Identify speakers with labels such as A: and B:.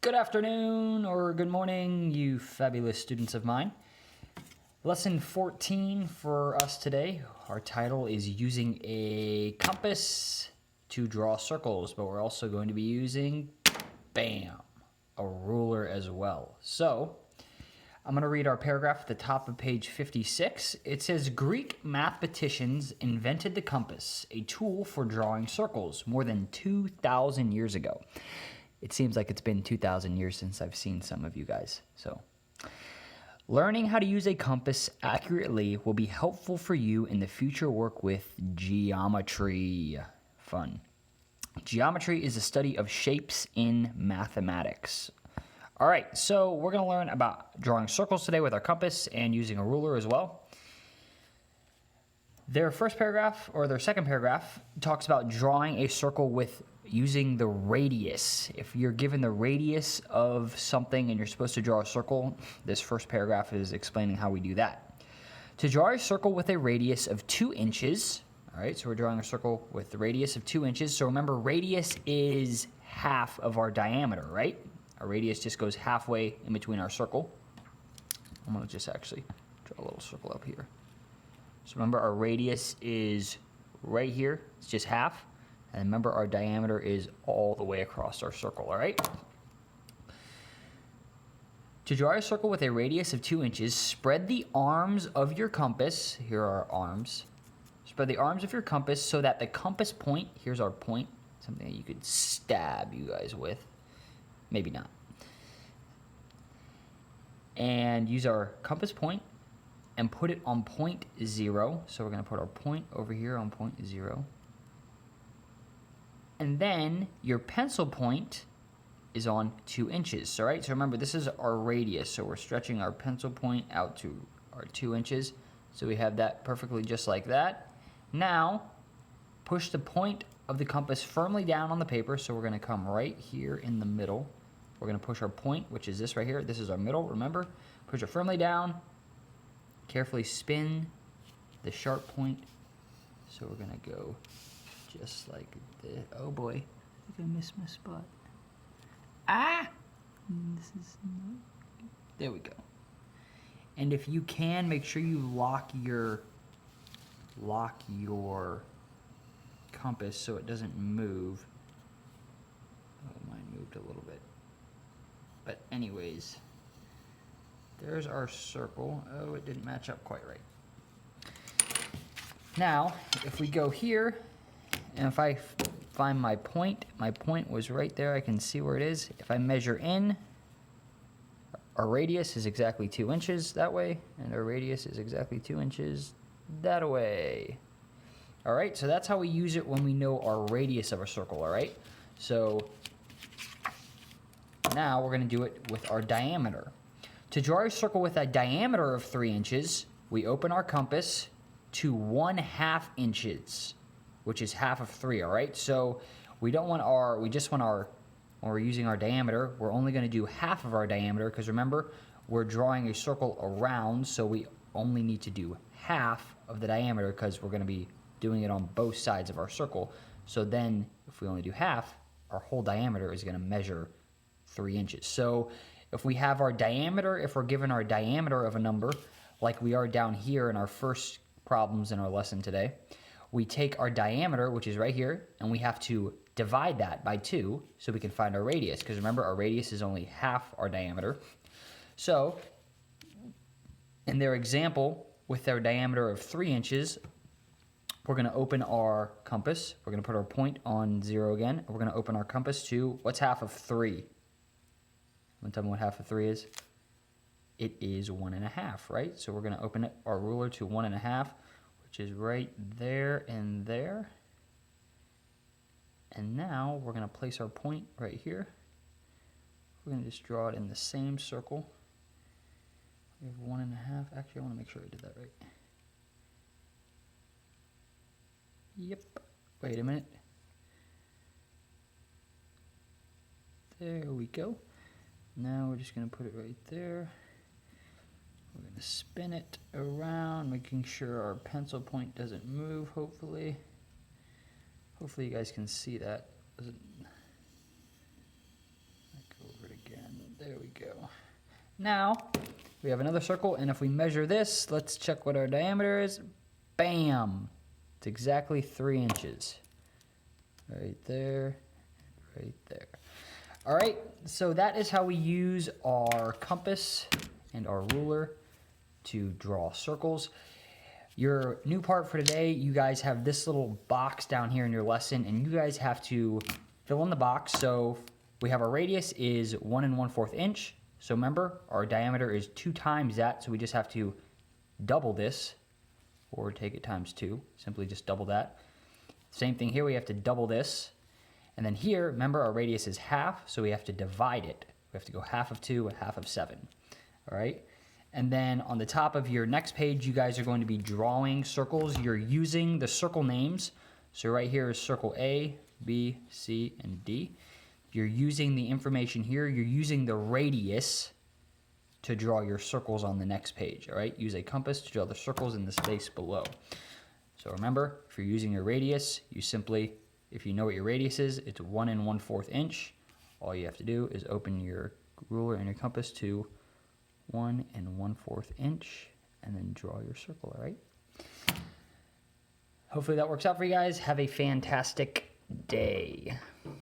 A: Good afternoon or good morning, you fabulous students of mine. Lesson 14 for us today. Our title is using a compass to draw circles, but we're also going to be using, bam, a ruler as well. So, I'm going to read our paragraph at the top of page 56. It says, Greek mathematicians invented the compass, a tool for drawing circles, more than 2,000 years ago. It seems like it's been 2,000 years since I've seen some of you guys. So, learning how to use a compass accurately will be helpful for you in the future work with geometry. Fun. Geometry is the study of shapes in mathematics. All right, so we're going to learn about drawing circles today with our compass and using a ruler as well. Their first paragraph, or their second paragraph, talks about drawing a circle with using the radius. If you're given the radius of something and you're supposed to draw a circle, this first paragraph is explaining how we do that. To draw a circle with a radius of 2 inches, all right, so we're drawing a circle with the radius of 2 inches. So remember, radius is half of our diameter, right? Our radius just goes halfway in between our circle. I'm going to just actually draw a little circle up here. So remember, our radius is right here. It's just half. And remember, our diameter is all the way across our circle, all right? To draw a circle with a radius of 2 inches, spread the arms of your compass. Here are our arms. Spread the arms of your compass so that the compass point, here's our point, something that you could stab you guys with. Maybe not. And use our compass point and put it on point 0. So we're going to put our point over here on point 0. And then your pencil point is on 2 inches. All right, so remember, this is our radius. So we're stretching our pencil point out to our 2 inches. So we have that perfectly just like that. Now, push the point of the compass firmly down on the paper. So we're going to come right here in the middle. We're going to push our point, which is this right here. This is our middle, remember? Push it firmly down. Carefully spin the sharp point. So we're going to go just like this. Oh boy, I think I missed my spot. Ah! This is not... There we go. And if you can, make sure you lock your compass so it doesn't move. Oh, mine moved a little bit. But anyways, there's our circle. Oh, it didn't match up quite right. Now, if we go here, and if I find my point was right there. I can see where it is. If I measure in, our radius is exactly 2 inches that way, and our radius is exactly 2 inches that way. All right, so that's how we use it when we know our radius of a circle, all right? So now we're going to do it with our diameter. To draw a circle with a diameter of 3 inches, we open our compass to 1/2 inches, which is half of 3, all right? So we just want our, when we're using our diameter, we're only going to do half of our diameter, because remember, we're drawing a circle around, so we only need to do half of the diameter because we're going to be doing it on both sides of our circle. So then, if we only do half, our whole diameter is going to measure 3 inches. So if we have our diameter, if we're given our diameter of a number, like we are down here in our first problems in our lesson today, we take our diameter, which is right here, and we have to divide that by 2 so we can find our radius, because remember, our radius is only half our diameter. So in their example, with their diameter of 3 inches, we're going to open our compass. We're going to put our point on 0 again. We're going to open our compass to, what's half of 3? Want to tell me what half of 3 is? It is 1.5, right? So we're going to open our ruler to 1.5, which is right there and there. And now we're going to place our point right here. We're going to just draw it in the same circle. We have 1.5. Actually, I want to make sure I did that right. Yep. Wait a minute. There we go. Now we're just going to put it right there. We're going to spin it around, making sure our pencil point doesn't move, hopefully. Hopefully you guys can see that. Doesn't... Go over it again. There we go. Now, we have another circle, and if we measure this, let's check what our diameter is. Bam! It's exactly 3 inches. Right there, right there. All right, so that is how we use our compass and our ruler to draw circles. Your new part for today, you guys have this little box down here in your lesson, and you guys have to fill in the box. So we have our radius is 1 1/4 inch. So remember, our diameter is 2 times that, so we just have to double this, or take it times 2, simply just double that. Same thing here, we have to double this. And then here, remember, our radius is half, so we have to divide it. We have to go half of 2 and half of 7, all right? And then on the top of your next page, you guys are going to be drawing circles. You're using the circle names. So right here is circle A, B, C, and D. You're using the information here. You're using the radius to draw your circles on the next page, all right? Use a compass to draw the circles in the space below. So remember, if you're using your radius, you simply, if you know what your radius is, it's 1 1/4 inch. All you have to do is open your ruler and your compass to 1 1/4 inch, and then draw your circle, all right? Hopefully that works out for you guys. Have a fantastic day.